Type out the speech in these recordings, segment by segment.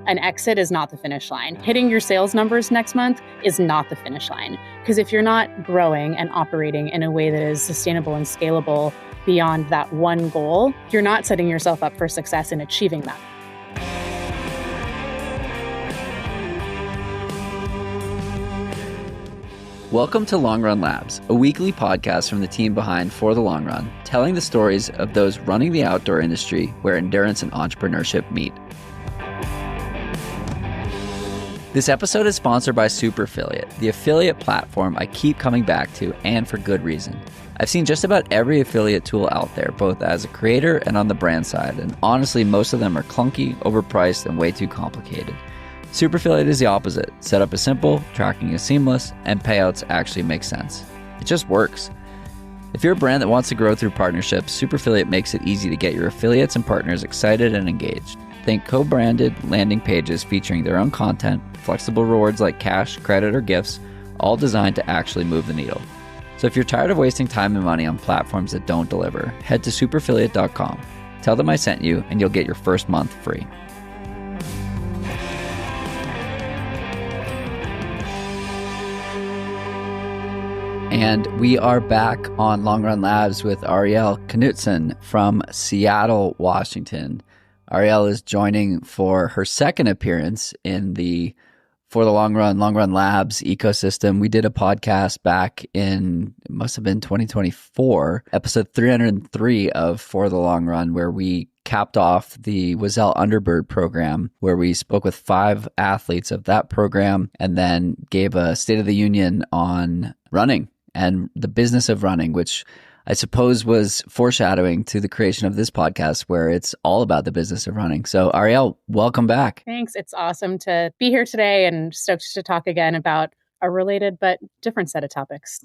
An exit is not the finish line. Hitting your sales numbers next month is not the finish line. Because if you're not growing and operating in a way that is sustainable and scalable beyond that one goal, you're not setting yourself up for success in achieving that. Welcome to Long Run Labs, a weekly podcast from the team behind For the Long Run, telling the stories of those running the outdoor industry where endurance and entrepreneurship meet. This episode is sponsored by Superaffiliate, the affiliate platform I keep coming back to, and for good reason. I've seen just about every affiliate tool out there, both as a creator and on the brand side, and honestly, most of them are clunky, overpriced, and way too complicated. Superaffiliate is the opposite. Setup is simple, tracking is seamless, and payouts actually make sense. It just works. If you're a brand that wants to grow through partnerships, Superaffiliate makes it easy to get your affiliates and partners excited and engaged. Think co-branded landing pages featuring their own content, flexible rewards like cash, credit, or gifts, all designed to actually move the needle. So if you're tired of wasting time and money on platforms that don't deliver, head to superaffiliate.com. Tell them I sent you, and you'll get your first month free. And we are back on Long Run Labs with Arielle Knutson from Seattle, Washington. Arielle is joining for her second appearance in the For the Long Run Labs ecosystem. We did a podcast back in, it must have been 2024, episode 303 of For the Long Run, where we capped off the Oiselle Underbird program, where we spoke with 5 athletes of that program and then gave a State of the Union on running and the business of running, which I suppose was foreshadowing to the creation of this podcast, where it's all about the business of running. So Arielle, welcome back. Thanks. It's awesome to be here today and stoked to talk again about a related but different set of topics.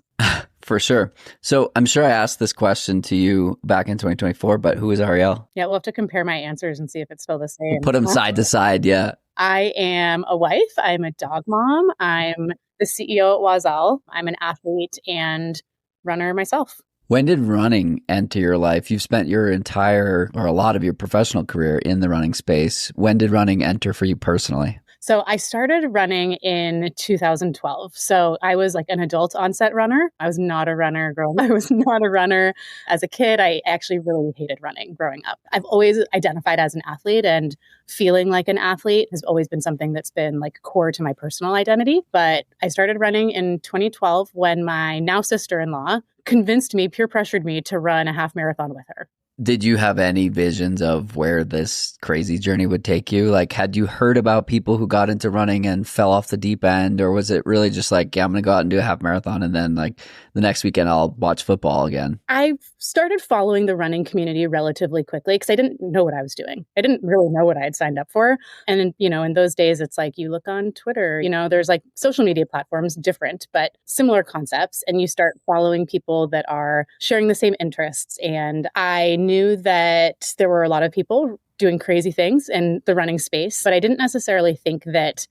For sure. So I'm sure I asked this question to you back in 2024, but who is Arielle? Yeah, we'll have to compare my answers and see if it's still the same. We'll put them side to side, yeah. I am a wife. I'm a dog mom. I'm the CEO at Oiselle. I'm an athlete and runner myself. When did running enter your life? You've spent your entire, or a lot of your professional career in the running space. When did running enter for you personally? So I started running in 2012. So I was like an adult onset runner. I was not a runner growing up. I was not a runner as a kid. I actually really hated running growing up. I've always identified as an athlete, and feeling like an athlete has always been something that's been like core to my personal identity. But I started running in 2012 when my now sister-in-law convinced me, peer pressured me to run a half marathon with her. Did you have any visions of where this crazy journey would take you? Like, had you heard about people who got into running and fell off the deep end? Or was it really just like, yeah, I'm going to go out and do a half marathon, and then like the next weekend I'll watch football again? I started following the running community relatively quickly because I didn't know what I was doing. I didn't really know what I had signed up for. And, in those days, it's like you look on Twitter, there's like social media platforms, different, but similar concepts. And you start following people that are sharing the same interests. And I knew that there were a lot of people doing crazy things in the running space, but I didn't necessarily think that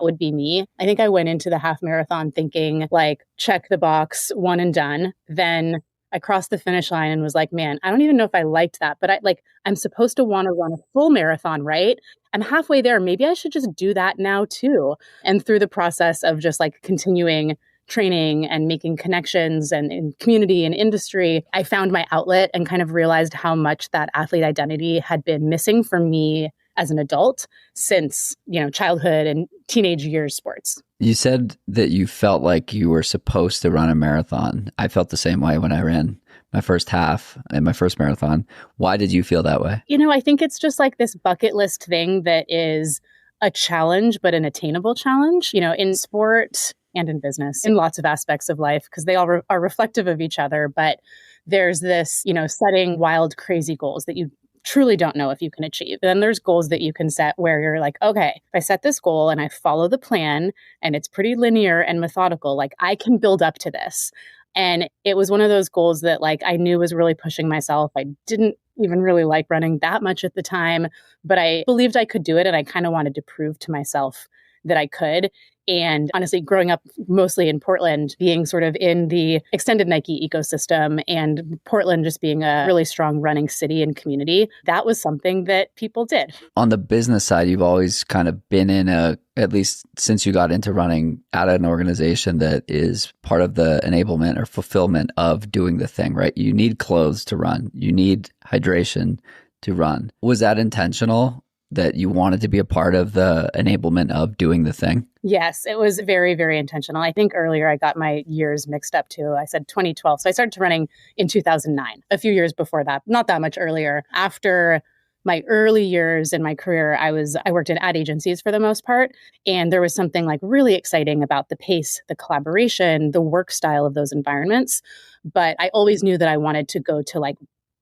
would be me. I think I went into the half marathon thinking like, check the box, one and done. Then I crossed the finish line and was like, man, I don't even know if I liked that, but I'm supposed to want to run a full marathon, right? I'm halfway there. Maybe I should just do that now too. And through the process of just like continuing training and making connections and in community and industry, I found my outlet and kind of realized how much that athlete identity had been missing for me as an adult since, childhood and teenage years sports. You said that you felt like you were supposed to run a marathon. I felt the same way when I ran my first half and my first marathon. Why did you feel that way? I think it's just like this bucket list thing that is a challenge, but an attainable challenge, in sport and in business, in lots of aspects of life, because they all are reflective of each other. But there's this, setting wild, crazy goals that you truly don't know if you can achieve. And then there's goals that you can set where you're like, okay, if I set this goal and I follow the plan and it's pretty linear and methodical, like I can build up to this. And it was one of those goals that like I knew was really pushing myself. I didn't even really like running that much at the time, but I believed I could do it. And I kind of wanted to prove to myself that I could. And honestly, growing up mostly in Portland, being sort of in the extended Nike ecosystem and Portland just being a really strong running city and community, that was something that people did. On the business side, you've always kind of been in at least since you got into running, at an organization that is part of the enablement or fulfillment of doing the thing, right? You need clothes to run. You need hydration to run. Was that intentional, that you wanted to be a part of the enablement of doing the thing? Yes, it was very, very intentional. I think earlier I got my years mixed up too. I said 2012. So I started running in 2009, a few years before that, not that much earlier. After my early years in my career, I worked in ad agencies for the most part. And there was something like really exciting about the pace, the collaboration, the work style of those environments. But I always knew that I wanted to go to like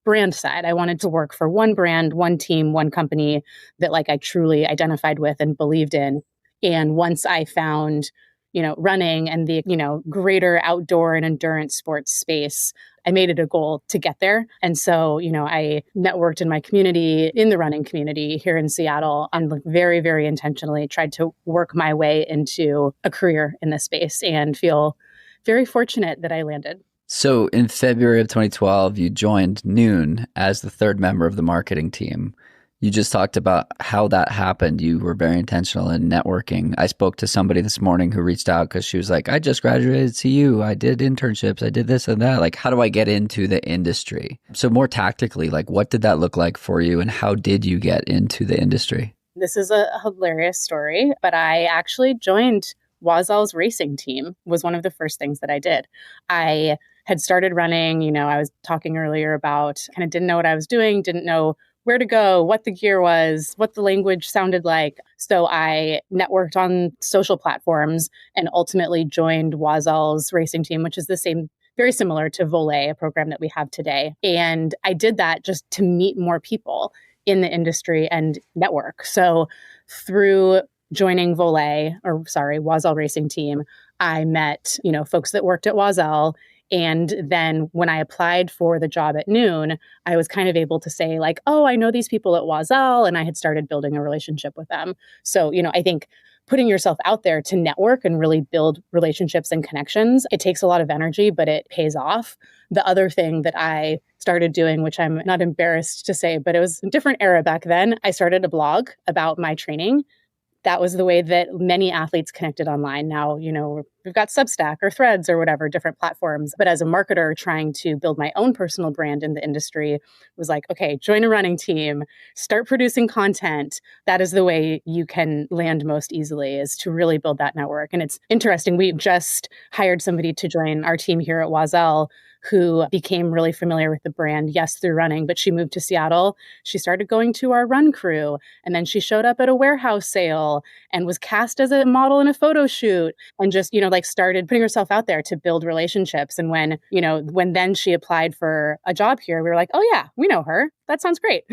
brand side. I wanted to work for one brand, one team, one company that like I truly identified with and believed in. And once I found, running and the, greater outdoor and endurance sports space, I made it a goal to get there. And so, I networked in my community, in the running community here in Seattle, and very, very intentionally tried to work my way into a career in this space and feel very fortunate that I landed. So in February of 2012, you joined Nuun as the third member of the marketing team. You just talked about how that happened. You were very intentional in networking. I spoke to somebody this morning who reached out because she was like, I just graduated CU. I did internships. I did this and that. Like, how do I get into the industry? So more tactically, like, what did that look like for you and how did you get into the industry? This is a hilarious story, but I actually joined Oiselle's racing team, was one of the first things that I did. I had started running, I was talking earlier about kind of didn't know what I was doing, didn't know where to go, what the gear was, what the language sounded like. So I networked on social platforms and ultimately joined Oiselle's racing team, which is the same, very similar to Volet, a program that we have today. And I did that just to meet more people in the industry and network. So through joining Oiselle racing team, I met, folks that worked at Oiselle. And then when I applied for the job at Nuun, I was kind of able to say like, oh, I know these people at Oiselle, and I had started building a relationship with them. So, I think putting yourself out there to network and really build relationships and connections, it takes a lot of energy, but it pays off. The other thing that I started doing, which I'm not embarrassed to say, but it was a different era back then, I started a blog about my training. That was the way that many athletes connected online. Now, we've got Substack or Threads or whatever, different platforms. But as a marketer trying to build my own personal brand in the industry, was like, okay, join a running team, start producing content. That is the way you can land most easily, is to really build that network. And it's interesting. We just hired somebody to join our team here at Oiselle who became really familiar with the brand, yes, through running, but she moved to Seattle. She started going to our run crew, and then she showed up at a warehouse sale and was cast as a model in a photo shoot and just, started putting herself out there to build relationships. And when then she applied for a job here, we were like, oh yeah, we know her. That sounds great.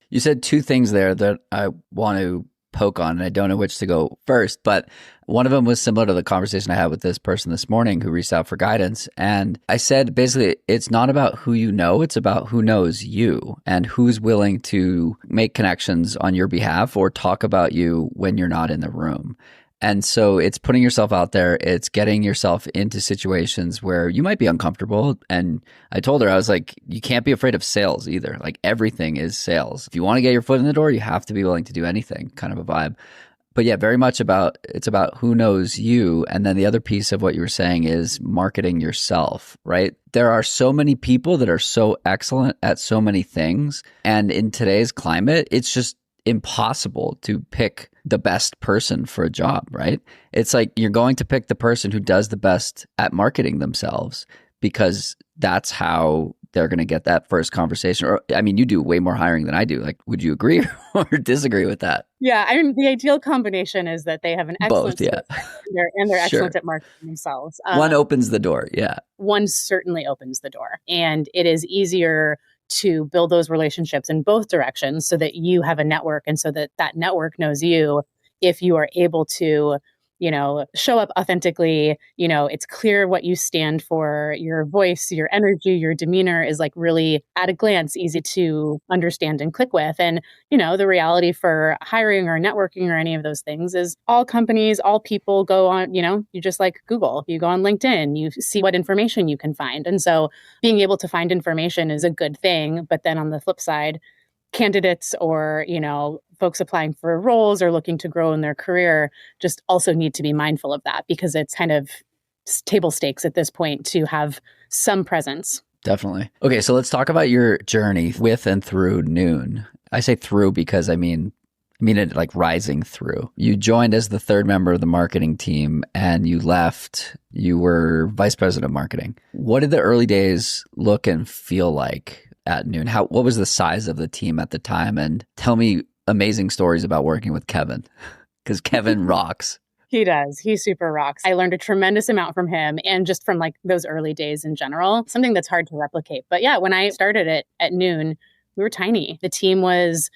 You said two things there that I want to poke on, and I don't know which to go first, but one of them was similar to the conversation I had with this person this morning who reached out for guidance. And I said, basically, it's not about who you know, it's about who knows you and who's willing to make connections on your behalf or talk about you when you're not in the room. And so it's putting yourself out there. It's getting yourself into situations where you might be uncomfortable. And I told her, I was like, you can't be afraid of sales either. Like, everything is sales. If you want to get your foot in the door, you have to be willing to do anything, kind of a vibe. But yeah, very much it's about who knows you. And then the other piece of what you were saying is marketing yourself, right? There are so many people that are so excellent at so many things. And in today's climate, it's just impossible to pick the best person for a job, right? It's like you're going to pick the person who does the best at marketing themselves because that's how they're going to get that first conversation. Or, I mean, you do way more hiring than I do. Like, would you agree or disagree with that? Yeah, I mean, the ideal combination is that they have an excellent both, yeah. and they're excellent at marketing themselves. One opens the door, yeah. One certainly opens the door. And it is easier to build those relationships in both directions so that you have a network and so that that network knows you if you are able to show up authentically. It's clear what you stand for, your voice, your energy, your demeanor is like really at a glance easy to understand and click with. And, the reality for hiring or networking or any of those things is all companies, all people go on, you just like Google, you go on LinkedIn, you see what information you can find. And so being able to find information is a good thing. But then on the flip side, candidates or, folks applying for roles or looking to grow in their career just also need to be mindful of that because it's kind of table stakes at this point to have some presence. Definitely. Okay, so let's talk about your journey with and through Nuun. I say through because I mean it like rising through. You joined as the third member of the marketing team and you left. You were vice president of marketing. What did the early days look and feel like at Nuun? What was the size of the team at the time? And tell me amazing stories about working with Kevin, because Kevin rocks. He does. He super rocks. I learned a tremendous amount from him and just from like those early days in general, something that's hard to replicate. But yeah, when I started it at Nuun, we were tiny. The team was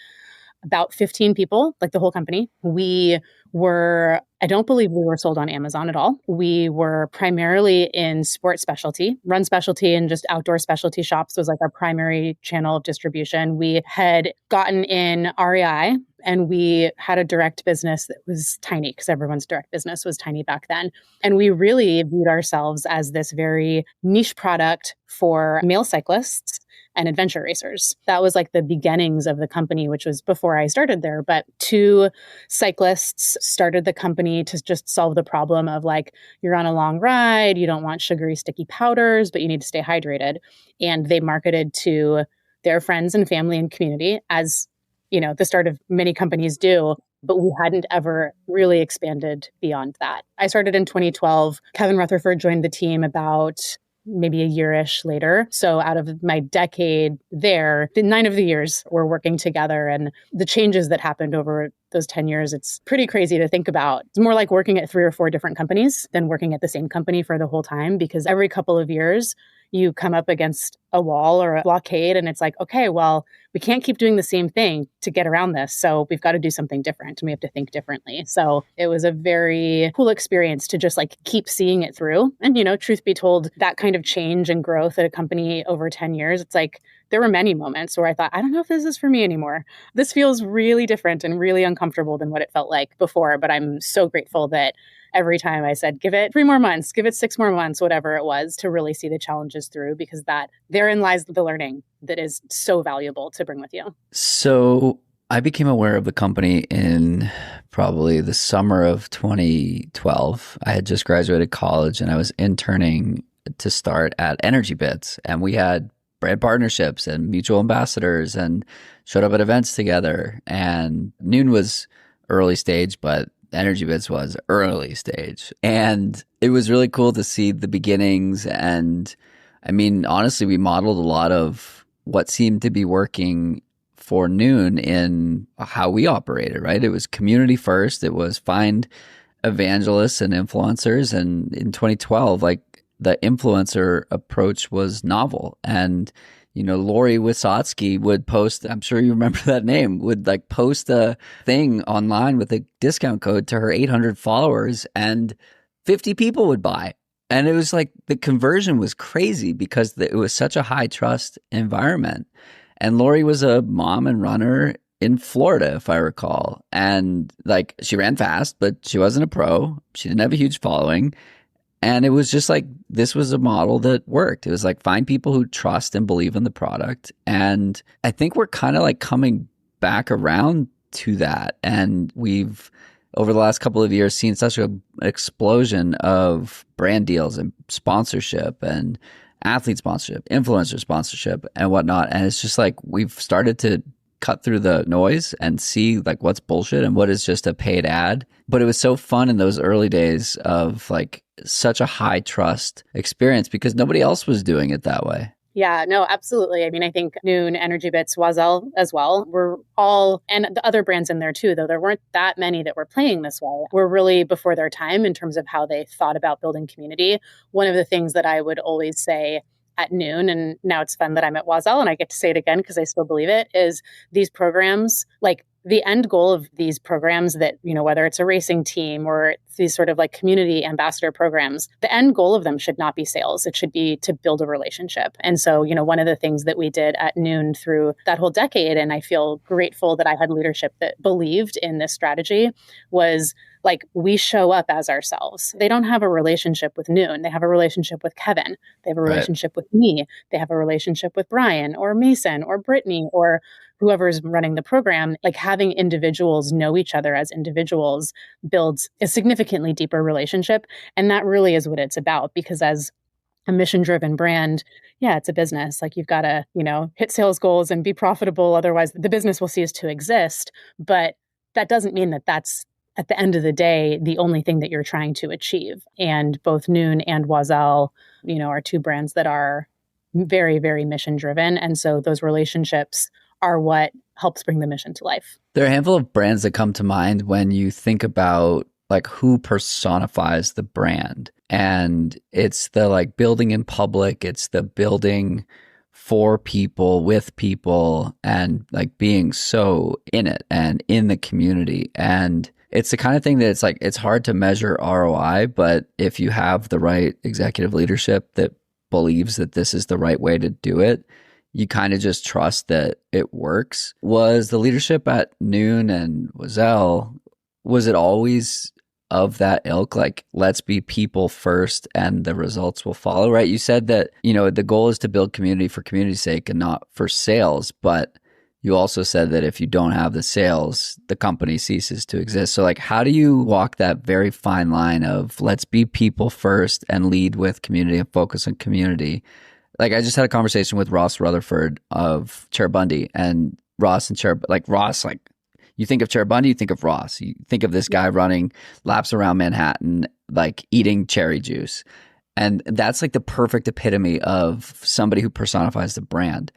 about 15 people, like the whole company. I don't believe we were sold on Amazon at all. We were primarily in sports specialty, run specialty, and just outdoor specialty shops was like our primary channel of distribution. We had gotten in REI and we had a direct business that was tiny because everyone's direct business was tiny back then. And we really viewed ourselves as this very niche product for male cyclists and adventure racers. That was like the beginnings of the company, which was before I started there. But two cyclists started the company to just solve the problem of like, you're on a long ride, you don't want sugary, sticky powders, but you need to stay hydrated. And they marketed to their friends and family and community as, the start of many companies do. But we hadn't ever really expanded beyond that. I started in 2012. Kevin Rutherford joined the team about maybe a year-ish later. So out of my decade there, 9 of the years we're working together, and the changes that happened over those 10 years, it's pretty crazy to think about. It's more like working at 3 or 4 different companies than working at the same company for the whole time, because every couple of years you come up against a wall or a blockade and it's like, okay, well, we can't keep doing the same thing to get around this. So we've got to do something different and we have to think differently. So it was a very cool experience to just like keep seeing it through. And, truth be told, that kind of change and growth at a company over 10 years, it's like, there were many moments where I thought, I don't know if this is for me anymore. This feels really different and really uncomfortable than what it felt like before. But I'm so grateful that every time I said, give it 3 more months, give it 6 more months, whatever it was, to really see the challenges through, because therein lies the learning that is so valuable to bring with you. So I became aware of the company in probably the summer of 2012. I had just graduated college and I was interning to start at Energy Bits, and we had brand partnerships and mutual ambassadors and showed up at events together. And Nuun was early stage, but Energy Bits was early stage. And it was really cool to see the beginnings. And I mean, honestly, we modeled a lot of what seemed to be working for Nuun in how we operated, right? It was community first. It was find evangelists and influencers. And in 2012, like, the influencer approach was novel. And, Lori Wysotsky would post, I'm sure you remember that name, would like post a thing online with a discount code to her 800 followers and 50 people would buy. And it was like the conversion was crazy because it was such a high trust environment. And Lori was a mom and runner in Florida, if I recall. And like she ran fast, but she wasn't a pro. She didn't have a huge following. And it was just like, this was a model that worked. It was like, find people who trust and believe in the product. And I think we're kind of like coming back around to that. And we've, over the last couple of years, seen such an explosion of brand deals and sponsorship and athlete sponsorship, influencer sponsorship and whatnot. And it's just like, we've started to cut through the noise and see like what's bullshit and what is just a paid ad. But it was so fun in those early days of like such a high trust experience because nobody else was doing it that way. Yeah, no, absolutely. I mean, I think Nuun, Energy Bits, Oiselle as well, we're all, and the other brands in there too, though there weren't that many that were playing this way, were really before their time in terms of how they thought about building community. One of the things that I would always say at Nuun, and now it's fun that I'm at Oiselle and I get to say it again because I still believe it, is these programs, like the end goal of these programs that, whether it's a racing team or these sort of like community ambassador programs, the end goal of them should not be sales. It should be to build a relationship. And so, one of the things that we did at Nuun through that whole decade, and I feel grateful that I had leadership that believed in this strategy, was like, we show up as ourselves. They don't have a relationship with Nuun. They have a relationship with Kevin. They have a relationship with me. They have a relationship with Brian or Mason or Brittany or whoever's running the program. Like, having individuals know each other as individuals builds a significantly deeper relationship. And that really is what it's about, because as a mission-driven brand, yeah, it's a business. Like, you've got to, hit sales goals and be profitable. Otherwise, the business will cease to exist. But that doesn't mean that that's, at the end of the day, the only thing that you're trying to achieve. And both Nuun and Oiselle, are two brands that are very, very mission-driven. And so those relationships are what helps bring the mission to life. There are a handful of brands that come to mind when you think about like who personifies the brand. And it's the like building in public, it's the building for people, with people, and like being so in it and in the community. And it's the kind of thing that it's like, it's hard to measure ROI, but if you have the right executive leadership that believes that this is the right way to do it, you kind of just trust that it works. Was the leadership at Nuun and Oiselle, was it always of that ilk? Like, let's be people first and the results will follow, right? You said that, the goal is to build community for community's sake and not for sales, but you also said that if you don't have the sales, the company ceases to exist. So like, how do you walk that very fine line of let's be people first and lead with community and focus on community? Like, I just had a conversation with Ross Rutherford of Chair Bundy, and Ross, like, you think of Chair Bundy, you think of Ross. You think of this guy running laps around Manhattan, like eating cherry juice. And that's like the perfect epitome of somebody who personifies the brand.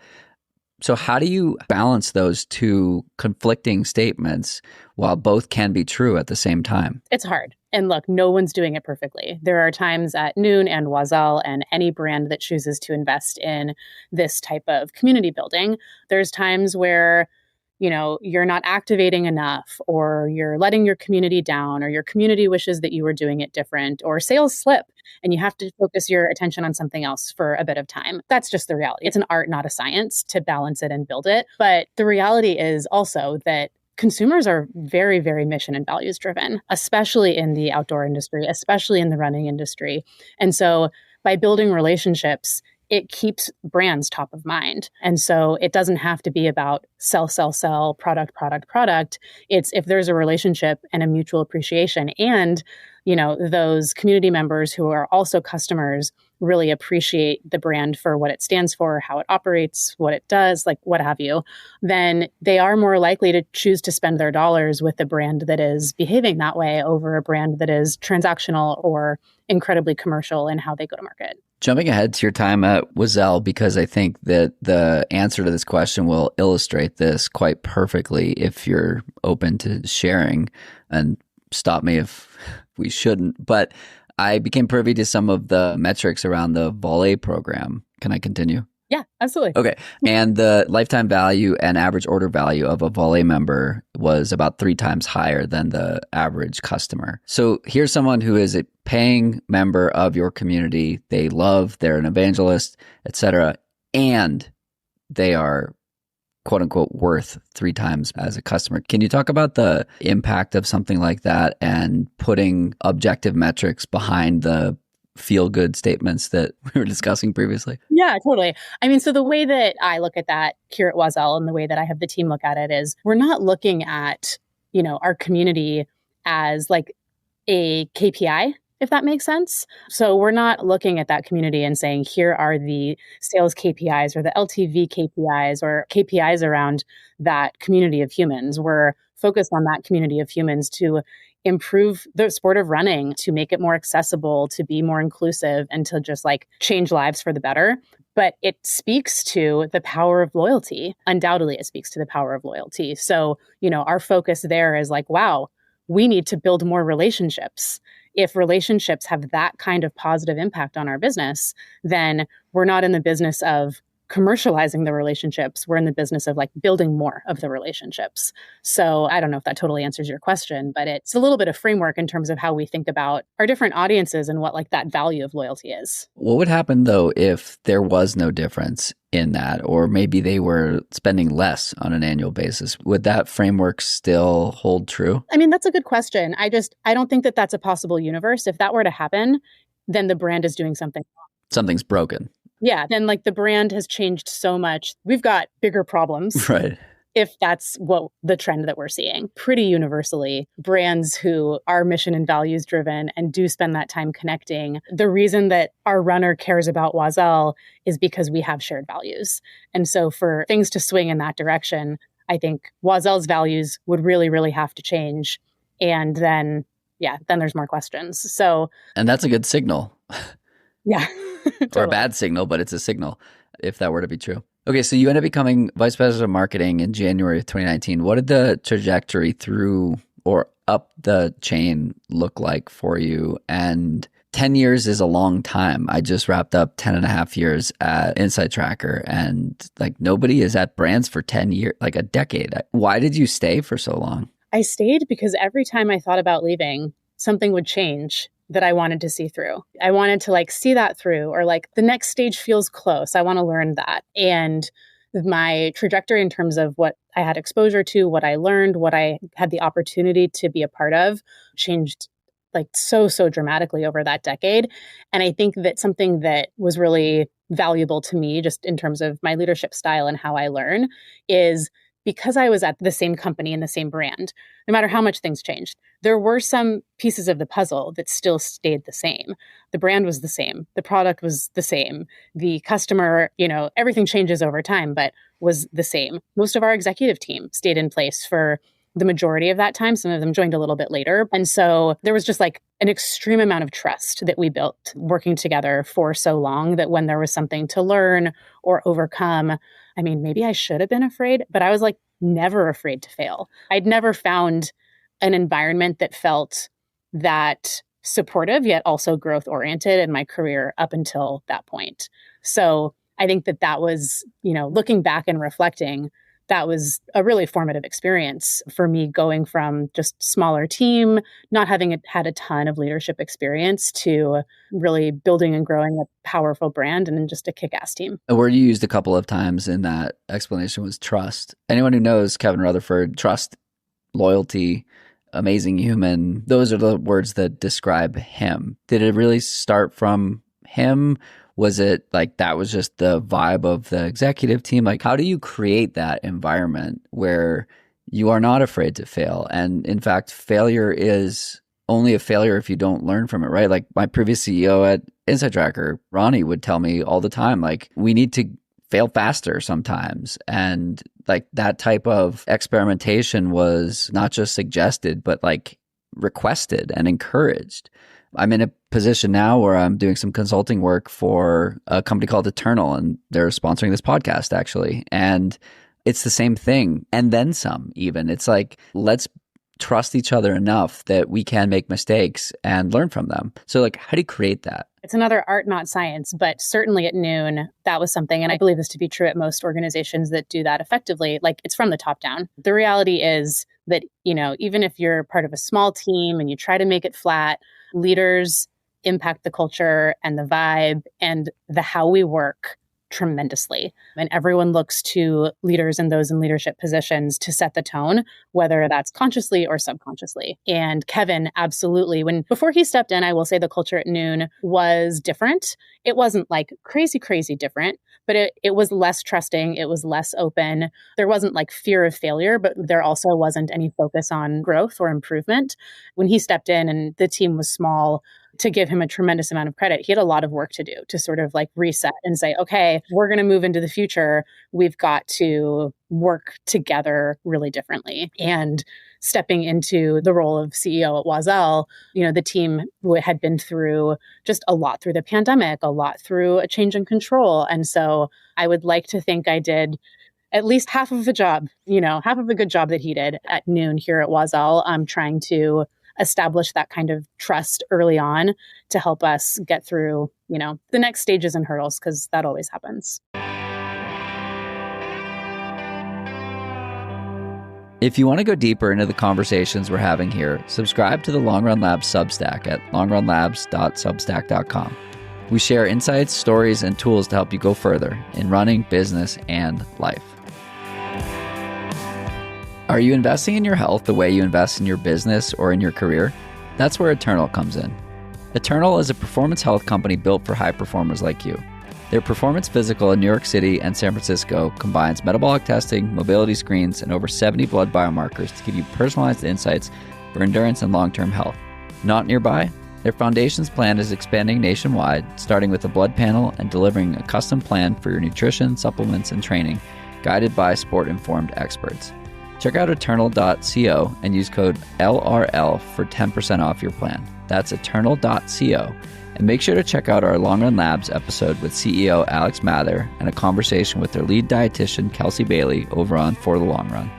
So how do you balance those two conflicting statements while both can be true at the same time? It's hard. And look, no one's doing it perfectly. There are times at Nuun and Oiselle and any brand that chooses to invest in this type of community building, there's times where you're not activating enough, or you're letting your community down, or your community wishes that you were doing it different, or sales slip and you have to focus your attention on something else for a bit of time. That's just the reality. It's an art, not a science, to balance it and build it. But the reality is also that consumers are very, very mission and values driven, especially in the outdoor industry, especially in the running industry. And so by building relationships, it keeps brands top of mind. And so it doesn't have to be about sell, product. It's if there's a relationship and a mutual appreciation, and, those community members who are also customers really appreciate the brand for what it stands for, how it operates, what it does, like what have you, then they are more likely to choose to spend their dollars with a brand that is behaving that way over a brand that is transactional or incredibly commercial in how they go to market. Jumping ahead to your time at Oiselle, because I think that the answer to this question will illustrate this quite perfectly if you're open to sharing, and stop me if we shouldn't. But I became privy to some of the metrics around the Volley program. Can I continue? Yeah, absolutely. Okay. And the lifetime value and average order value of a Volley member was about 3 times higher than the average customer. So here's someone who is a paying member of your community. They love, they're an evangelist, etc. And they are, quote unquote, worth 3 times as a customer. Can you talk about the impact of something like that and putting objective metrics behind the feel-good statements that we were discussing previously? Yeah, totally. I mean, so the way that I look at that here at Oiselle, and the way that I have the team look at it, is we're not looking at, our community as like a KPI, if that makes sense. So we're not looking at that community and saying, here are the sales KPIs or the LTV KPIs or KPIs around that community of humans. We're focused on that community of humans to improve the sport of running, to make it more accessible, to be more inclusive, and to just like change lives for the better. But it speaks to the power of loyalty. Undoubtedly, it speaks to the power of loyalty. So, our focus there is like, wow, we need to build more relationships. If relationships have that kind of positive impact on our business, then we're not in the business of commercializing the relationships. We're in the business of like building more of the relationships. So I don't know if that totally answers your question, but it's a little bit of framework in terms of how we think about our different audiences and what like that value of loyalty is. What would happen though if there was no difference in that, or maybe they were spending less on an annual basis? Would that framework still hold true? I mean, that's a good question. I don't think that that's a possible universe. If that were to happen, then the brand is doing something wrong. Something's broken. Yeah, then like the brand has changed so much. We've got bigger problems. Right. If that's what the trend that we're seeing. Pretty universally, brands who are mission and values driven and do spend that time connecting, the reason that our runner cares about Oiselle is because we have shared values. And so for things to swing in that direction, I think Oiselle's values would really, really have to change. And then there's more questions. So, and that's a good signal. Yeah. Totally. Or a bad signal, but it's a signal if that were to be true. Okay, so you end up becoming vice president of marketing in January of 2019. What did the trajectory through or up the chain look like for you? And 10 years is a long time. I just wrapped up 10 and a half years at Insight Tracker, and like nobody is at brands for 10 years, like a decade. Why did you stay for so long? I stayed because every time I thought about leaving, something would change that I wanted to see through. I wanted to like see that through, or like the next stage feels close. I want to learn that. And my trajectory in terms of what I had exposure to, what I learned, what I had the opportunity to be a part of changed like so dramatically over that decade. And I think that something that was really valuable to me just in terms of my leadership style and how I learn is because I was at the same company and the same brand, no matter how much things changed, there were some pieces of the puzzle that still stayed the same. The brand was the same. The product was the same. The customer, everything changes over time, but was the same. Most of our executive team stayed in place for the majority of that time. Some of them joined a little bit later. And so there was just like an extreme amount of trust that we built working together for so long that when there was something to learn or overcome, I mean, maybe I should have been afraid, but I was like never afraid to fail. I'd never found an environment that felt that supportive, yet also growth oriented in my career up until that point. So I think that was, looking back and reflecting, that was a really formative experience for me going from just smaller team, not having had a ton of leadership experience to really building and growing a powerful brand and just a kick-ass team. A word you used a couple of times in that explanation was trust. Anyone who knows Kevin Rutherford, trust, loyalty, amazing human, those are the words that describe him. Did it really start from him? Was it like that was just the vibe of the executive team? Like, how do you create that environment where you are not afraid to fail? And in fact, failure is only a failure if you don't learn from it, right? Like my previous CEO at Insight Tracker, Ronnie, would tell me all the time, like, we need to fail faster sometimes. And like that type of experimentation was not just suggested, but like requested and encouraged. I'm in a position now where I'm doing some consulting work for a company called Eternal, and they're sponsoring this podcast actually. And it's the same thing. And then some even. It's like, let's trust each other enough that we can make mistakes and learn from them. So like, how do you create that? It's another art, not science, but certainly at Nuun, that was something. And I believe this to be true at most organizations that do that effectively. Like it's from the top down. The reality is that, even if you're part of a small team and you try to make it flat, leaders impact the culture and the vibe and the how we work tremendously. And everyone looks to leaders and those in leadership positions to set the tone, whether that's consciously or subconsciously. And Kevin, absolutely. Before he stepped in, I will say the culture at Nuun was different. It wasn't like crazy different, but it was less trusting. It was less open. There wasn't like fear of failure, but there also wasn't any focus on growth or improvement. When he stepped in and the team was small, to give him a tremendous amount of credit, he had a lot of work to do to sort of like reset and say, okay, we're going to move into the future. We've got to work together really differently. And stepping into the role of CEO at Oiselle, the team had been through just a lot through the pandemic, a lot through a change in control. And so I would like to think I did at least half of the job, half of the good job that he did at Nuun here at Oiselle. I'm trying to establish that kind of trust early on to help us get through, the next stages and hurdles, because that always happens. If you want to go deeper into the conversations we're having here, subscribe to the Long Run Labs Substack at longrunlabs.substack.com. We share insights, stories, and tools to help you go further in running, business, and life. Are you investing in your health the way you invest in your business or in your career? That's where Eternal comes in. Eternal is a performance health company built for high performers like you. Their performance physical in New York City and San Francisco combines metabolic testing, mobility screens, and over 70 blood biomarkers to give you personalized insights for endurance and long-term health. Not nearby? Their foundations plan is expanding nationwide, starting with a blood panel and delivering a custom plan for your nutrition, supplements, and training, guided by sport-informed experts. Check out eternal.co and use code LRL for 10% off your plan. That's eternal.co. And make sure to check out our Long Run Labs episode with CEO Alex Mather and a conversation with their lead dietitian, Kelsey Bailey, over on For the Long Run.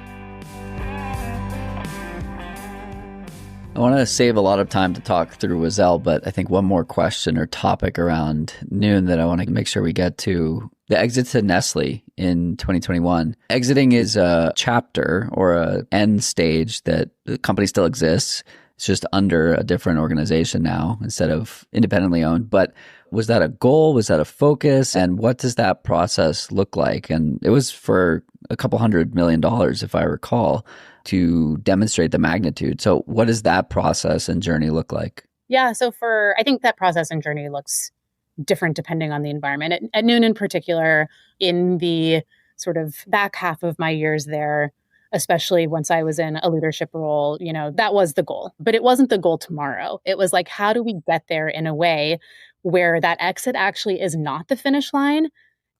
I want to save a lot of time to talk through Oiselle, but I think one more question or topic around Nuun that I want to make sure we get to. The exit to Nestle in 2021. Exiting is a chapter or a end stage that the company still exists. It's just under a different organization now instead of independently owned. But was that a goal? Was that a focus? And what does that process look like? And it was for a couple $100 million, if I recall, to demonstrate the magnitude. So what does that process and journey look like? Yeah, I think that process and journey looks different depending on the environment. At Nuun in particular, in the sort of back half of my years there, especially once I was in a leadership role, that was the goal. But it wasn't the goal tomorrow. It was like, how do we get there in a way where that exit actually is not the finish line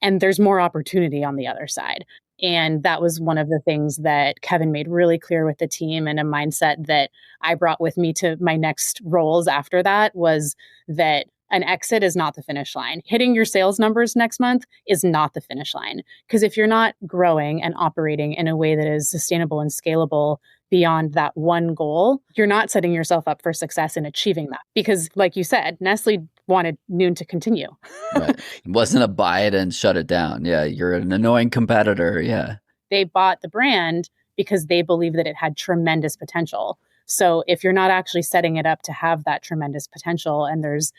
and there's more opportunity on the other side? And that was one of the things that Kevin made really clear with the team, and a mindset that I brought with me to my next roles after that was that an exit is not the finish line. Hitting your sales numbers next month is not the finish line. Because if you're not growing and operating in a way that is sustainable and scalable beyond that one goal, you're not setting yourself up for success in achieving that. Because like you said, Nestle wanted Nuun to continue. Right. It wasn't a buy it and shut it down. Yeah, you're an annoying competitor. Yeah. They bought the brand because they believed that it had tremendous potential. So if you're not actually setting it up to have that tremendous potential and there's,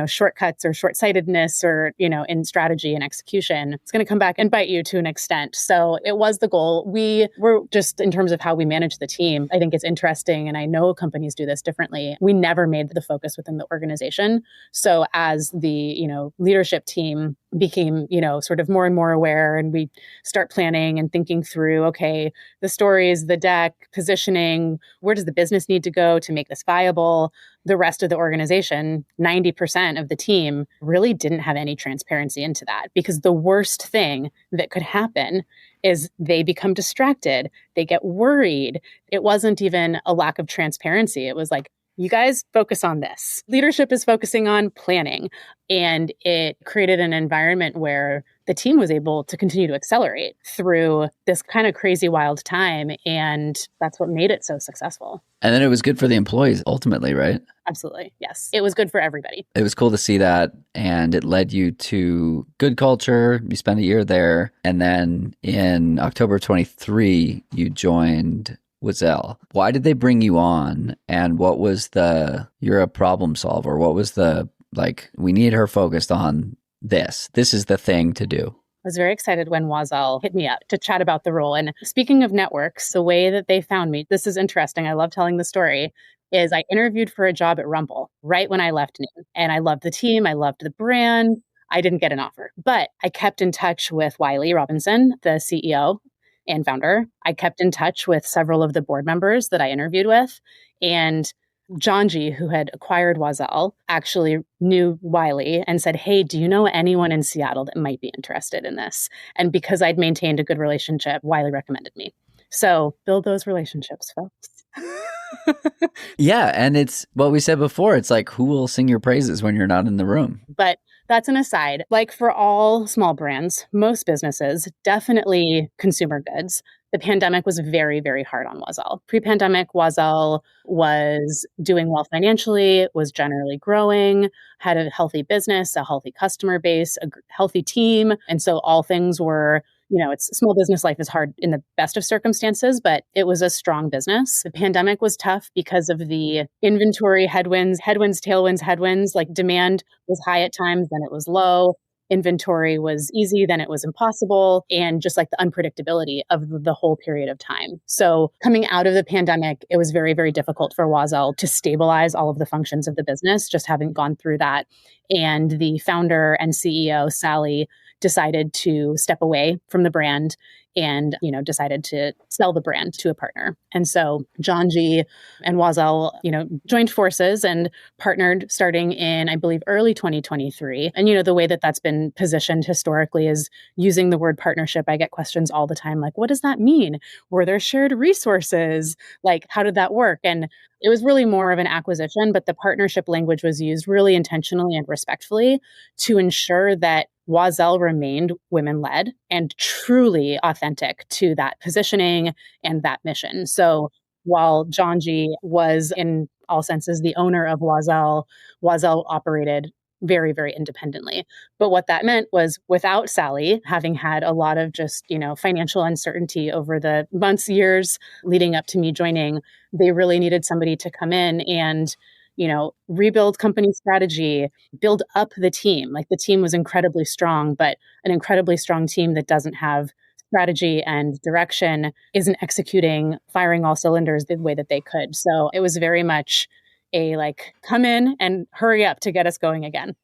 shortcuts or short-sightedness or, in strategy and execution, it's going to come back and bite you to an extent. So it was the goal. We were just, in terms of how we manage the team, I think it's interesting. And I know companies do this differently. We never made the focus within the organization. So as the, leadership team became, sort of more and more aware, and we start planning and thinking through, okay, the stories, the deck, positioning, where does the business need to go to make this viable? The rest of the organization, 90% of the team, really didn't have any transparency into that, because the worst thing that could happen is they become distracted. They get worried. It wasn't even a lack of transparency. It was like, you guys focus on this. Leadership is focusing on planning. And it created an environment where the team was able to continue to accelerate through this kind of crazy wild time. And that's what made it so successful. And then it was good for the employees ultimately, right? Absolutely. Yes. It was good for everybody. It was cool to see that. And it led you to good culture. You spent a year there. And then in October 23, you joined Oiselle. Why did they bring you on? And what was you're a problem solver. What was we need her focused on this. This is the thing to do. I was very excited when Oiselle hit me up to chat about the role. And speaking of networks, the way that they found me, this is interesting. I love telling the story, is I interviewed for a job at Rumble right when I left Nuun. And I loved the team. I loved the brand. I didn't get an offer, but I kept in touch with Wiley Robinson, the CEO and founder. I kept in touch with several of the board members that I interviewed with. And Johnji, who had acquired Oiselle, actually knew Wiley and said, hey, do you know anyone in Seattle that might be interested in this? And because I'd maintained a good relationship, Wiley recommended me. So build those relationships, folks. Yeah. And it's what we said before. It's like, who will sing your praises when you're not in the room? But that's an aside. Like for all small brands, most businesses, definitely consumer goods, the pandemic was very, very hard on Oiselle. Pre-pandemic, Oiselle was doing well financially, was generally growing, had a healthy business, a healthy customer base, a healthy team. And so all things were it's small business life is hard in the best of circumstances, but it was a strong business. The pandemic was tough because of the inventory headwinds, tailwinds, headwinds. Like demand was high at times, then it was low. Inventory was easy, then it was impossible, and just like the unpredictability of the whole period of time. So coming out of the pandemic, it was very, very difficult for Oiselle to stabilize all of the functions of the business, just having gone through that. And the founder and CEO, Sally, decided to step away from the brand and, decided to sell the brand to a partner. And so John G. and Oiselle, joined forces and partnered starting in, I believe, early 2023. And, the way that that's been positioned historically is using the word partnership. I get questions all the time, like, what does that mean? Were there shared resources? Like, how did that work? And it was really more of an acquisition, but the partnership language was used really intentionally and respectfully to ensure that Oiselle remained women-led and truly authentic to that positioning and that mission. So while John G was in all senses the owner of Oiselle, Oiselle operated very, very independently. But what that meant was without Sally, having had a lot of just, financial uncertainty over the months, years leading up to me joining, they really needed somebody to come in and rebuild company strategy, build up the team. Like the team was incredibly strong, but an incredibly strong team that doesn't have strategy and direction isn't executing, firing all cylinders the way that they could. So it was very much a come in and hurry up to get us going again.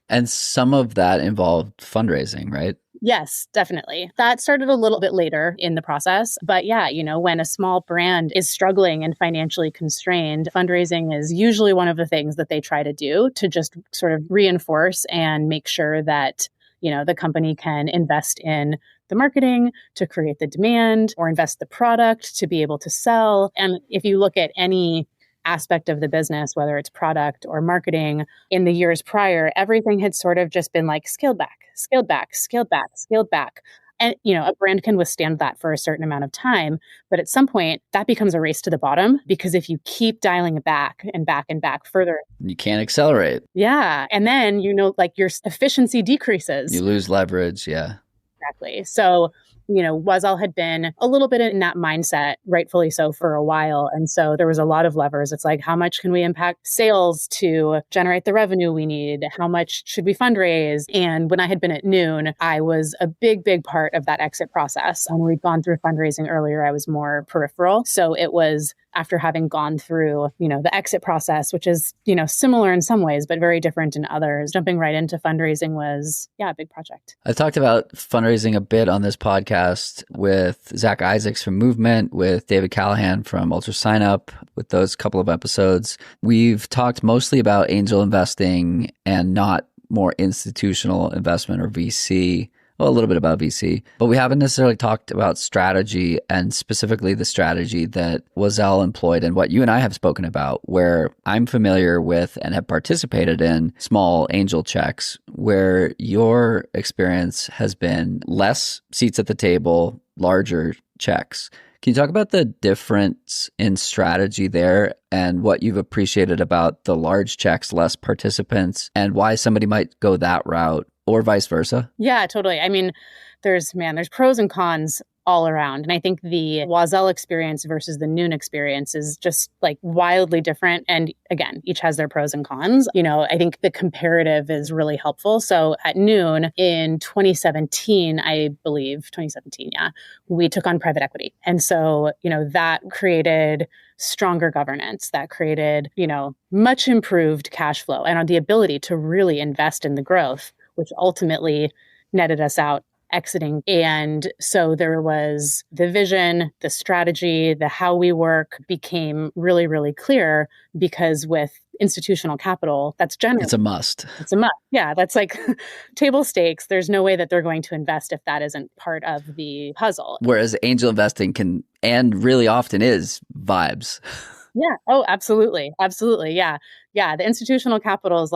And some of that involved fundraising, right? Yes, definitely. That started a little bit later in the process. But yeah, when a small brand is struggling and financially constrained, fundraising is usually one of the things that they try to do to just sort of reinforce and make sure that, the company can invest in the marketing to create the demand or invest the product to be able to sell. And if you look at any aspect of the business, whether it's product or marketing, in the years prior, everything had sort of just been like scaled back, scaled back, scaled back, scaled back. And, a brand can withstand that for a certain amount of time. But at some point, that becomes a race to the bottom, because if you keep dialing it back and back and back further, you can't accelerate. Yeah. And then, your efficiency decreases. You lose leverage. Yeah. Exactly. So, Oiselle had been a little bit in that mindset, rightfully so, for a while. And so there was a lot of levers. It's like, how much can we impact sales to generate the revenue we need? How much should we fundraise? And when I had been at Nuun, I was a big, big part of that exit process. When we'd gone through fundraising earlier, I was more peripheral. So it was after having gone through, the exit process, which is, similar in some ways, but very different in others. Jumping right into fundraising was, a big project. I talked about fundraising a bit on this podcast with Zach Isaacs from Movement, with David Callahan from Ultra Sign Up, with those couple of episodes. We've talked mostly about angel investing and not more institutional investment or VC. Well, a little bit about VC, but we haven't necessarily talked about strategy, and specifically the strategy that Oiselle employed and what you and I have spoken about, where I'm familiar with and have participated in small angel checks, where your experience has been less seats at the table, larger checks. Can you talk about the difference in strategy there and what you've appreciated about the large checks, less participants, and why somebody might go that route? Or vice versa? Yeah, totally. I mean, there's pros and cons all around. And I think the Oiselle experience versus the Nuun experience is just wildly different. And again, each has their pros and cons. I think the comparative is really helpful. So at Nuun in 2017, I believe, 2017, we took on private equity. And so, that created stronger governance, that created, much improved cash flow and the ability to really invest in the growth, which ultimately netted us out exiting. And so there was the vision, the strategy, the how we work became really, really clear, because with institutional capital, that's generally... It's a must. It's a must. Yeah, that's table stakes. There's no way that they're going to invest if that isn't part of the puzzle. Whereas angel investing can, and really often is, vibes. Yeah. Oh, absolutely. Absolutely. Yeah. Yeah. The institutional capital is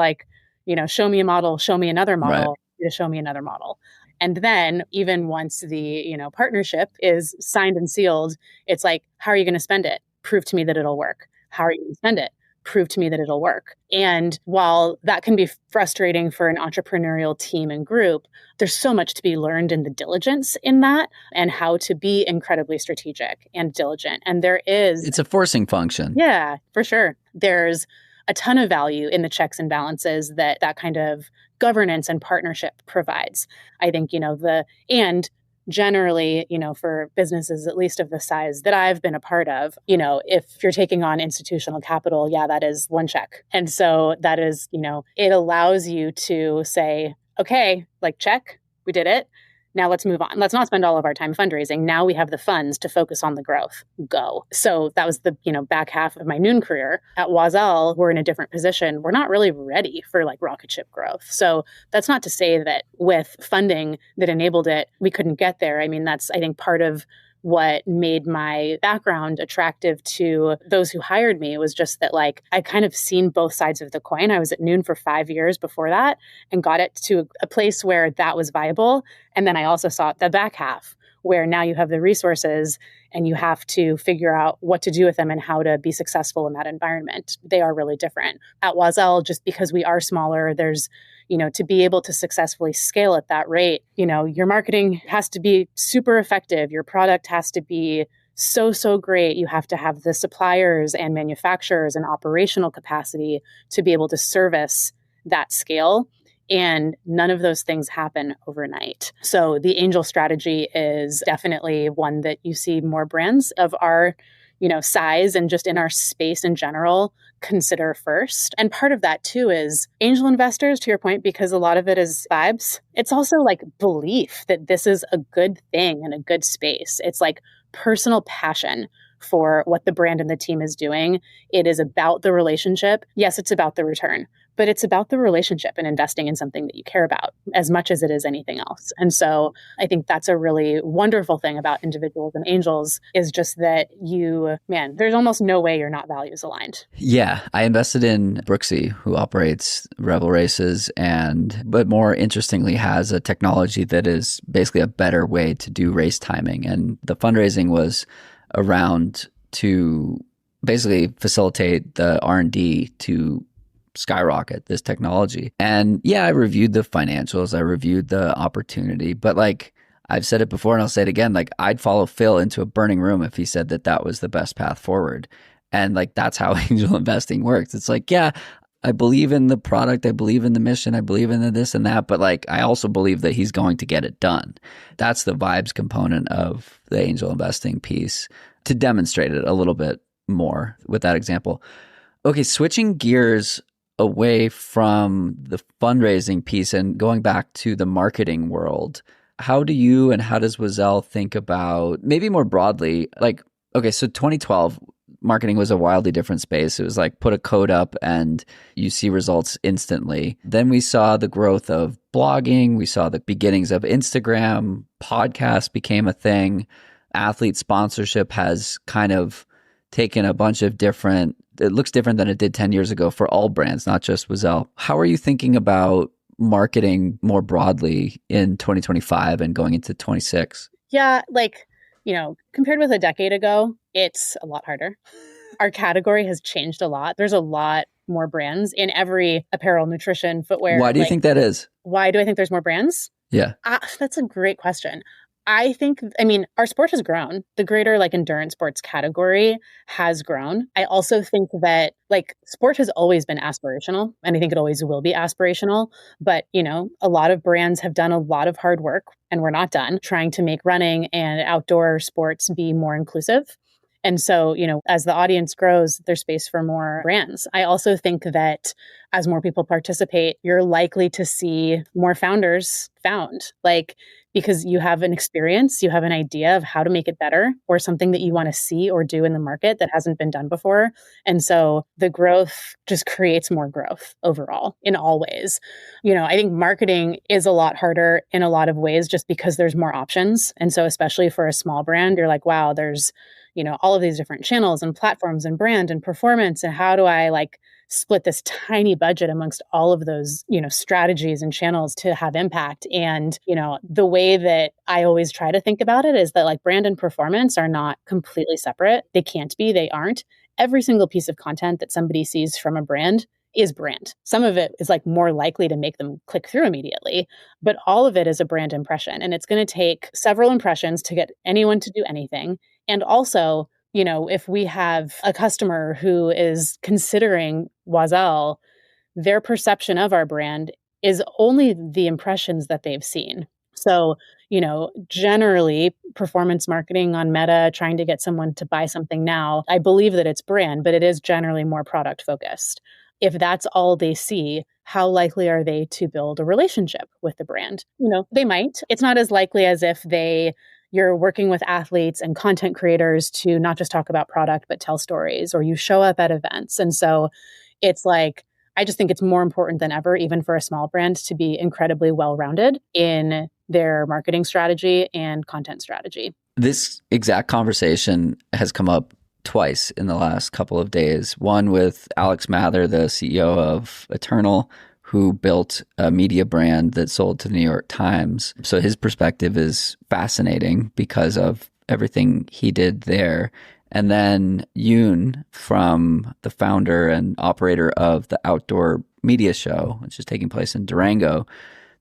show me a model, show me another model, right. Show me another model. And then even once the, partnership is signed and sealed, it's how are you going to spend it? Prove to me that it'll work. How are you going to spend it? prove to me that it'll work. And while that can be frustrating for an entrepreneurial team and group, there's so much to be learned in the diligence in that and how to be incredibly strategic and diligent. And it's a forcing function. Yeah, for sure. There's a ton of value in the checks and balances that kind of governance and partnership provides. I think, and generally, for businesses, at least of the size that I've been a part of, if you're taking on institutional capital, yeah, that is one check. And so that is, it allows you to say, okay, like check, we did it. Now let's move on. Let's not spend all of our time fundraising. Now we have the funds to focus on the growth. Go. So that was the, back half of my Nuun career. At Oiselle, we're in a different position. We're not really ready for like rocket ship growth. So that's not to say that with funding that enabled it, we couldn't get there. I mean, that's, I think, part of what made my background attractive to those who hired me was just that, like, I kind of seen both sides of the coin. I was at Nuun for 5 years before that and got it to a place where that was viable. And then I also saw the back half where now you have the resources and you have to figure out what to do with them and how to be successful in that environment. They are really different. At Oiselle, just because we are smaller, there's, to be able to successfully scale at that rate, your marketing has to be super effective. Your product has to be so great. You have to have the suppliers and manufacturers and operational capacity to be able to service that scale. And none of those things happen overnight. So the angel strategy is definitely one that you see more brands of our, size and just in our space in general consider first. And part of that too is angel investors, to your point, because a lot of it is vibes. It's also like belief that this is a good thing and a good space. It's like personal passion for what the brand and the team is doing. It is about the relationship. Yes, it's about the return, but it's about the relationship and investing in something that you care about as much as it is anything else. And so I think that's a really wonderful thing about individuals and angels is just that there's almost no way you're not values aligned. Yeah. I invested in Brooksy, who operates Rebel Races but more interestingly has a technology that is basically a better way to do race timing. And the fundraising was around to basically facilitate the R&D to skyrocket this technology. And yeah, I reviewed the financials, I reviewed the opportunity, but like I've said it before and I'll say it again, like I'd follow Phil into a burning room if he said that was the best path forward. And like that's how angel investing works. It's like, yeah, I believe in the product, I believe in the mission, I believe in the this and that, but like I also believe that he's going to get it done. That's the vibes component of the angel investing piece, to demonstrate it a little bit more with that example. Okay, switching gears away from the fundraising piece and going back to the marketing world, how do you and how does Oiselle think about, maybe more broadly, like, okay, so 2012, marketing was a wildly different space. It was like put a code up and you see results instantly. Then we saw the growth of blogging. We saw the beginnings of Instagram. Podcast became a thing. Athlete sponsorship has kind of taken a bunch of different, it looks different than it did 10 years ago for all brands, not just Oiselle. How are you thinking about marketing more broadly in 2025 and going into 26? Yeah, like, compared with a decade ago, it's a lot harder. Our category has changed a lot. There's a lot more brands in every apparel, nutrition, footwear. Why do you think that is? Why do I think there's more brands? Yeah. That's a great question. Our sport has grown. The greater endurance sports category has grown. I also think that sport has always been aspirational, and I think it always will be aspirational. But, a lot of brands have done a lot of hard work, and we're not done trying to make running and outdoor sports be more inclusive. And so, as the audience grows, there's space for more brands. I also think that as more people participate, you're likely to see more founders found, because you have an experience, you have an idea of how to make it better or something that you want to see or do in the market that hasn't been done before. And so the growth just creates more growth overall in all ways. I think marketing is a lot harder in a lot of ways just because there's more options. And so especially for a small brand, you're like, wow, there's all of these different channels and platforms and brand and performance. And how do I split this tiny budget amongst all of those, strategies and channels to have impact? And, the way that I always try to think about it is that brand and performance are not completely separate. They can't be, they aren't. every single piece of content that somebody sees from a brand is brand. Some of it is like more likely to make them click through immediately, but all of it is a brand impression. And it's going to take several impressions to get anyone to do anything. And also, if we have a customer who is considering Oiselle, their perception of our brand is only the impressions that they've seen. So, generally performance marketing on Meta, trying to get someone to buy something now, I believe that it's brand, but it is generally more product focused. If that's all they see, how likely are they to build a relationship with the brand? They might. It's not as likely as if you're working with athletes and content creators to not just talk about product, but tell stories, or you show up at events. And so it's like, I just think it's more important than ever, even for a small brand, to be incredibly well-rounded in their marketing strategy and content strategy. This exact conversation has come up twice in the last couple of days. One with Alex Mather, the CEO of Eternal, who built a media brand that sold to the New York Times. So his perspective is fascinating because of everything he did there. And then Yoon, from the founder and operator of the outdoor media show, which is taking place in Durango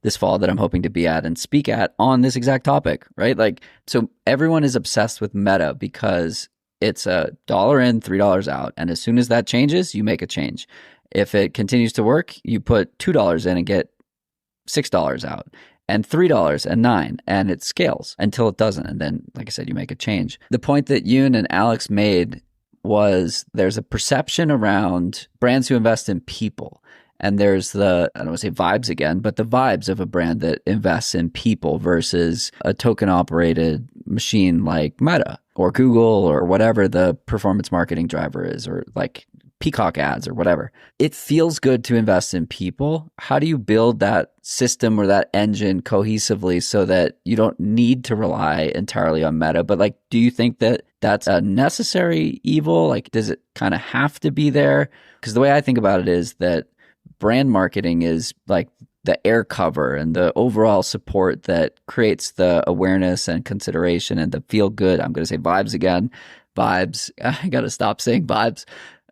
this fall, that I'm hoping to be at and speak at on this exact topic, right? Like, so everyone is obsessed with Meta because it's $1 in, $3 out. And as soon as that changes, you make a change. If it continues to work, you put $2 in and get $6 out, and $3 and $9, and it scales until it doesn't. And then, like I said, you make a change. The point that Yoon and Alex made was there's a perception around brands who invest in people. And there's I don't want to say vibes again, but the vibes of a brand that invests in people versus a token operated machine like Meta or Google or whatever the performance marketing driver is, or like Peacock ads or whatever. It feels good to invest in people. How do you build that system or that engine cohesively so that you don't need to rely entirely on Meta? But like, do you think that that's a necessary evil? Like, does it kind of have to be there? Because the way I think about it is that brand marketing is like the air cover and the overall support that creates the awareness and consideration and the feel good. I'm going to say vibes again. Vibes. I got to stop saying vibes.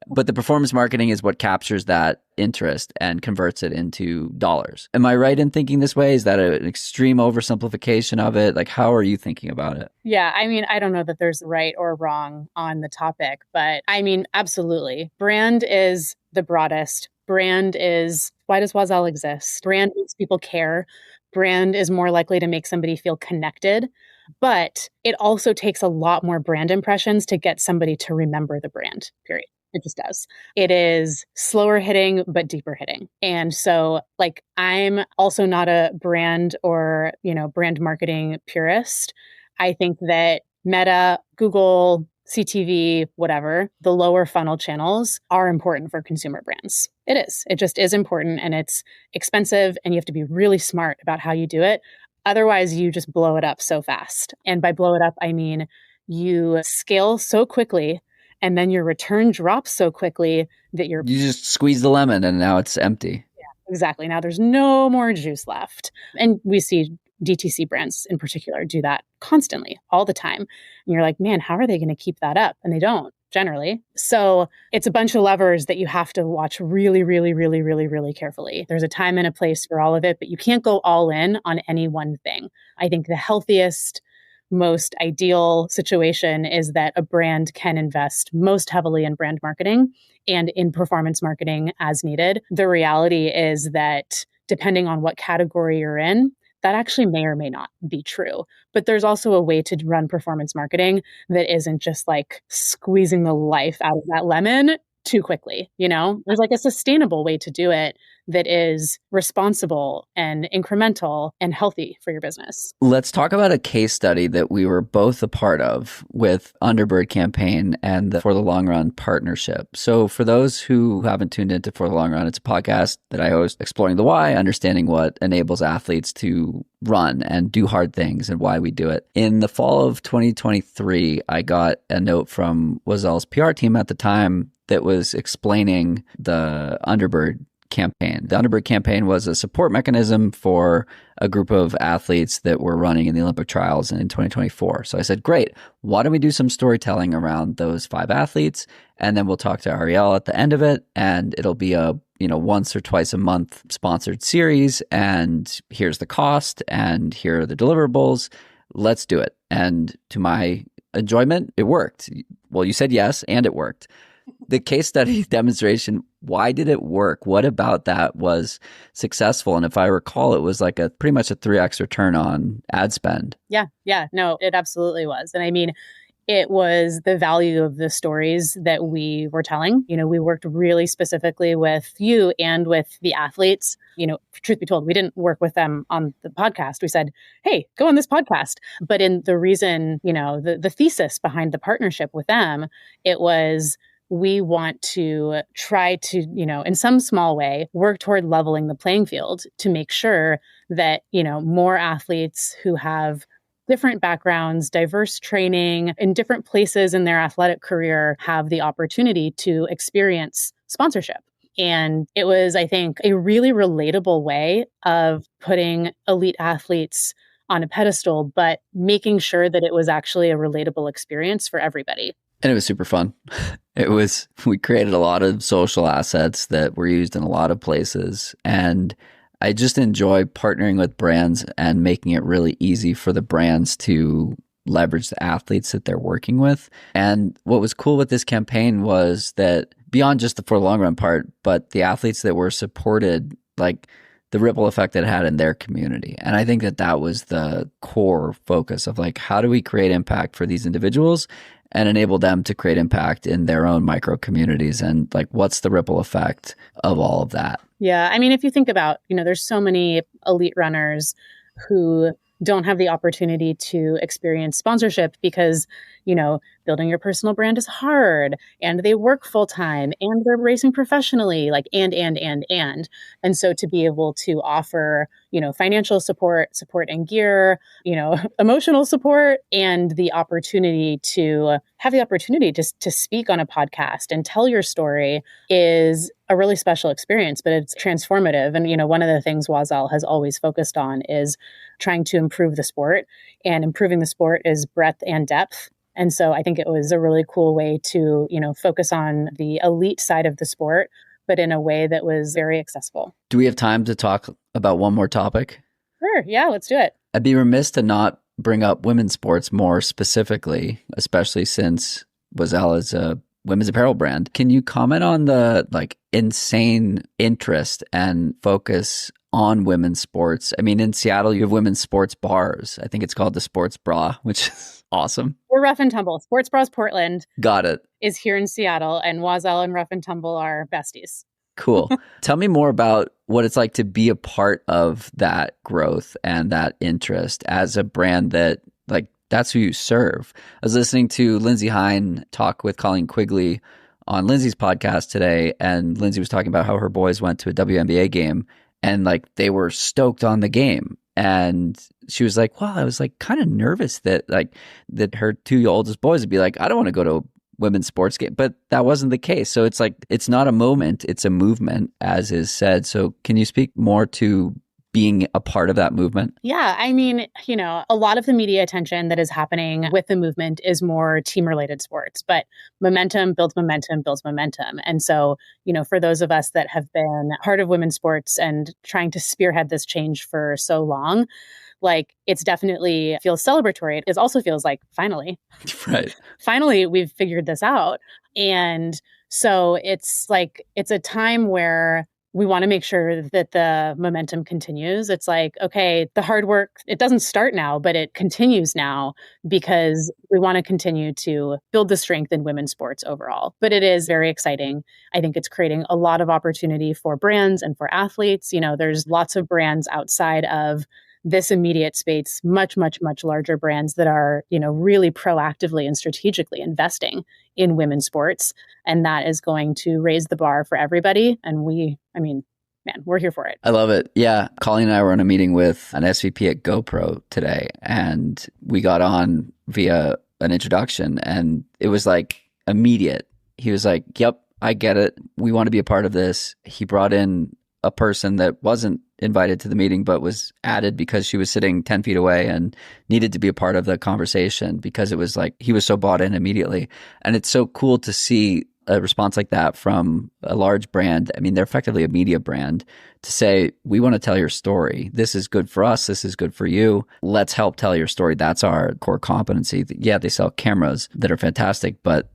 But the performance marketing is what captures that interest and converts it into dollars. Am I right in thinking this way? Is that an extreme oversimplification of it? Like, how are you thinking about it? Yeah, I mean, I don't know that there's right or wrong on the topic, but I mean, absolutely. Brand is the broadest. Brand is, why does Oiselle exist? Brand makes people care. Brand is more likely to make somebody feel connected. But it also takes a lot more brand impressions to get somebody to remember the brand, period. It just does. It is slower hitting, but deeper hitting. And so like, I'm also not a brand or, brand marketing purist. I think that Meta, Google, CTV, whatever, the lower funnel channels are important for consumer brands. It is. It just is important, and it's expensive, and you have to be really smart about how you do it. Otherwise, you just blow it up so fast. And by blow it up, I mean you scale so quickly, and then your return drops so quickly that you just squeeze the lemon and now it's empty. Yeah, exactly. Now there's no more juice left. And we see DTC brands in particular do that constantly, all the time. And you're like, man, how are they going to keep that up? And they don't generally. So it's a bunch of levers that you have to watch really, really, really, really, really carefully. There's a time and a place for all of it, but you can't go all in on any one thing. I think the healthiest, most ideal situation is that a brand can invest most heavily in brand marketing and in performance marketing as needed. The reality is that depending on what category you're in, that actually may or may not be true. But there's also a way to run performance marketing that isn't just like squeezing the life out of that lemon too quickly. There's like a sustainable way to do it that is responsible and incremental and healthy for your business. Let's talk about a case study that we were both a part of with Underbird campaign and the For the Long Run partnership. So for those who haven't tuned into For the Long Run, it's a podcast that I host exploring the why, understanding what enables athletes to run and do hard things and why we do it. In the fall of 2023, I got a note from Oiselle's PR team at the time that was explaining the Underbird campaign. The Underberg campaign was a support mechanism for a group of athletes that were running in the Olympic trials in 2024. So I said, great, why don't we do some storytelling around those 5 athletes? And then we'll talk to Arielle at the end of it. And it'll be a, once or twice a month sponsored series. And here's the cost and here are the deliverables. Let's do it. And to my enjoyment, it worked. Well, you said yes, and it worked. The case study demonstration, why did it work? What about that was successful? And if I recall, it was like pretty much a 3x return on ad spend. Yeah. No, it absolutely was. And I mean, it was the value of the stories that we were telling. We worked really specifically with you and with the athletes. Truth be told, we didn't work with them on the podcast. We said, hey, go on this podcast. But in the reason, the thesis behind the partnership with them, it was, we want to try to, in some small way, work toward leveling the playing field to make sure that, more athletes who have different backgrounds, diverse training in different places in their athletic career have the opportunity to experience sponsorship. And it was, I think, a really relatable way of putting elite athletes on a pedestal, but making sure that it was actually a relatable experience for everybody. And it was super fun. We created a lot of social assets that were used in a lot of places. And I just enjoy partnering with brands and making it really easy for the brands to leverage the athletes that they're working with. And what was cool with this campaign was that beyond just the for the long run part, but the athletes that were supported, like the ripple effect it had in their community. And I think that was the core focus of how do we create impact for these individuals and enable them to create impact in their own micro communities, and what's the ripple effect of all of that? Yeah. I mean, if you think about, there's so many elite runners who don't have the opportunity to experience sponsorship because, building your personal brand is hard and they work full time and they're racing professionally, and so to be able to offer, financial support and gear, emotional support, and the opportunity to have the opportunity to speak on a podcast and tell your story is a really special experience, but it's transformative. And, one of the things Oiselle has always focused on is trying to improve the sport, and improving the sport is breadth and depth. And so I think it was a really cool way to, focus on the elite side of the sport, but in a way that was very accessible. Do we have time to talk about one more topic? Sure. Yeah, let's do it. I'd be remiss to not bring up women's sports more specifically, especially since Oiselle is a women's apparel brand. Can you comment on the insane interest and focus on women's sports? I mean, in Seattle, you have women's sports bars. I think it's called the Sports Bra, which is awesome. We're Rough and Tumble. Sports Bras Portland. Got it. Is here in Seattle, and Oiselle and Rough and Tumble are besties. Cool. Tell me more about what it's like to be a part of that growth and that interest as a brand that that's who you serve. I was listening to Lindsey Hein talk with Colleen Quigley on Lindsay's podcast today, and Lindsay was talking about how her boys went to a WNBA game and they were stoked on the game. And she was like, well, I was kind of nervous that her 2 oldest boys would be I don't want to go to a women's sports game. But that wasn't the case. So it's not a moment, it's a movement, as is said. So can you speak more to being a part of that movement? Yeah. I mean, a lot of the media attention that is happening with the movement is more team-related sports, but momentum builds momentum builds momentum. And so, for those of us that have been part of women's sports and trying to spearhead this change for so long, it's definitely feels celebratory. It also feels finally, right. Finally, we've figured this out. And so it's a time where we want to make sure that the momentum continues. It's okay, the hard work, it doesn't start now, but it continues now because we want to continue to build the strength in women's sports overall. But it is very exciting. I think it's creating a lot of opportunity for brands and for athletes. There's lots of brands outside of this immediate space, much, much, much larger brands that are, really proactively and strategically investing in women's sports. And that is going to raise the bar for everybody. And we're here for it. I love it. Yeah. Colleen and I were on a meeting with an SVP at GoPro today, and we got on via an introduction, and it was immediate. He was like, yep, I get it. We want to be a part of this. He brought in a person that wasn't invited to the meeting but was added because she was sitting 10 feet away and needed to be a part of the conversation because it was like he was so bought in immediately. And it's so cool to see a response like that from a large brand. I mean, they're effectively a media brand, to say, we want to tell your story. This is good for us. This is good for you. Let's help tell your story. That's our core competency. Yeah, they sell cameras that are fantastic, but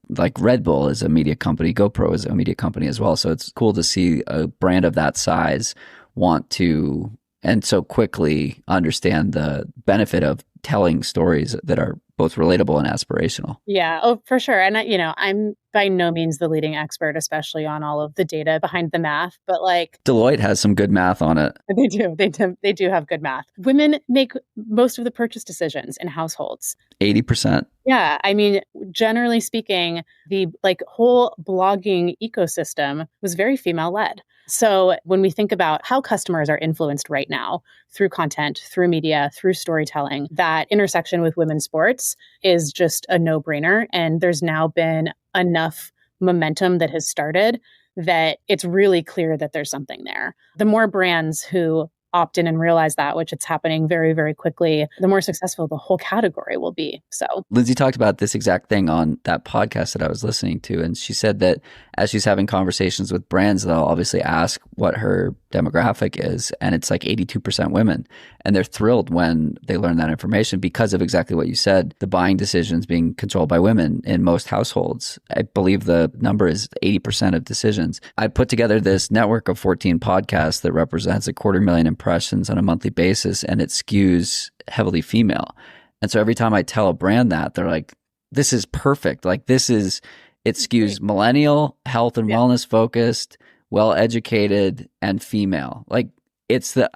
like Red Bull is a media company. GoPro is a media company as well. So it's cool to see a brand of that size want to, and so quickly understand the benefit of telling stories that are both relatable and aspirational. Yeah, oh, for sure. And I'm by no means the leading expert, especially on all of the data behind the math, but like Deloitte has some good math on it. They do have good math. Women make most of the purchase decisions in households. 80%. Yeah, I mean, generally speaking, the whole blogging ecosystem was very female led. So when we think about how customers are influenced right now through content, through media, through storytelling, that intersection with women's sports is just a no-brainer. And there's now been enough momentum that has started that it's really clear that there's something there. The more brands who opt in and realize that, which it's happening very, very quickly, the more successful the whole category will be. So Lindsay talked about this exact thing on that podcast that I was listening to. And she said that as she's having conversations with brands, they'll obviously ask what her demographic is. And it's like 82% women. And they're thrilled when they learn that information because of exactly what you said, the buying decisions being controlled by women in most households. I believe the number is 80% of decisions. I put together this network of 14 podcasts that represents 250,000 impressions on a monthly basis, and it skews heavily female. And so every time I tell a brand that, they're like, this is perfect. Like it skews millennial, health and wellness focused, well-educated, and female. Like it's the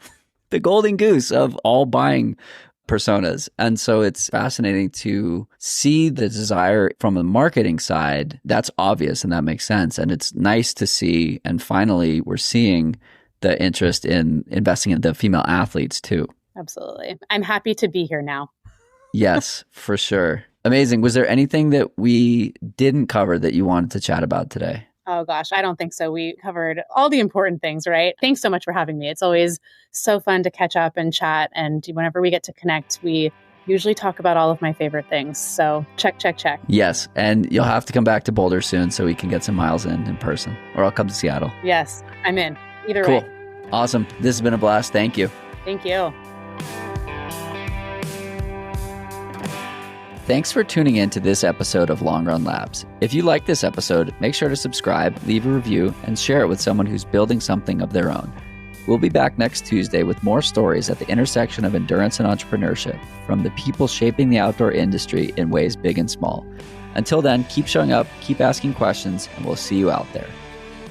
golden goose of all buying personas. And so it's fascinating to see the desire from the marketing side. That's obvious and that makes sense. And it's nice to see. And finally, we're seeing the interest in investing in the female athletes too. Absolutely. I'm happy to be here now. Yes, for sure. Amazing. Was there anything that we didn't cover that you wanted to chat about today? Oh gosh, I don't think so. We covered all the important things, right? Thanks so much for having me. It's always so fun to catch up and chat. And whenever we get to connect, we usually talk about all of my favorite things. So check. Yes. And you'll have to come back to Boulder soon so we can get some miles in person, or I'll come to Seattle. Yes, I'm in. Either way. Cool. Awesome. This has been a blast. Thank you. Thank you. Thanks for tuning in to this episode of Long Run Labs. If you like this episode, make sure to subscribe, leave a review, and share it with someone who's building something of their own. We'll be back next Tuesday with more stories at the intersection of endurance and entrepreneurship from the people shaping the outdoor industry in ways big and small. Until then, keep showing up, keep asking questions, and we'll see you out there.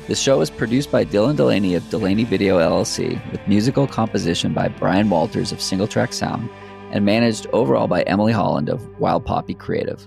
This show is produced by Dylan Delaney of Delaney Video LLC, with musical composition by Brian Walters of Single Track Sound, and managed overall by Emily Holland of Wild Poppy Creative.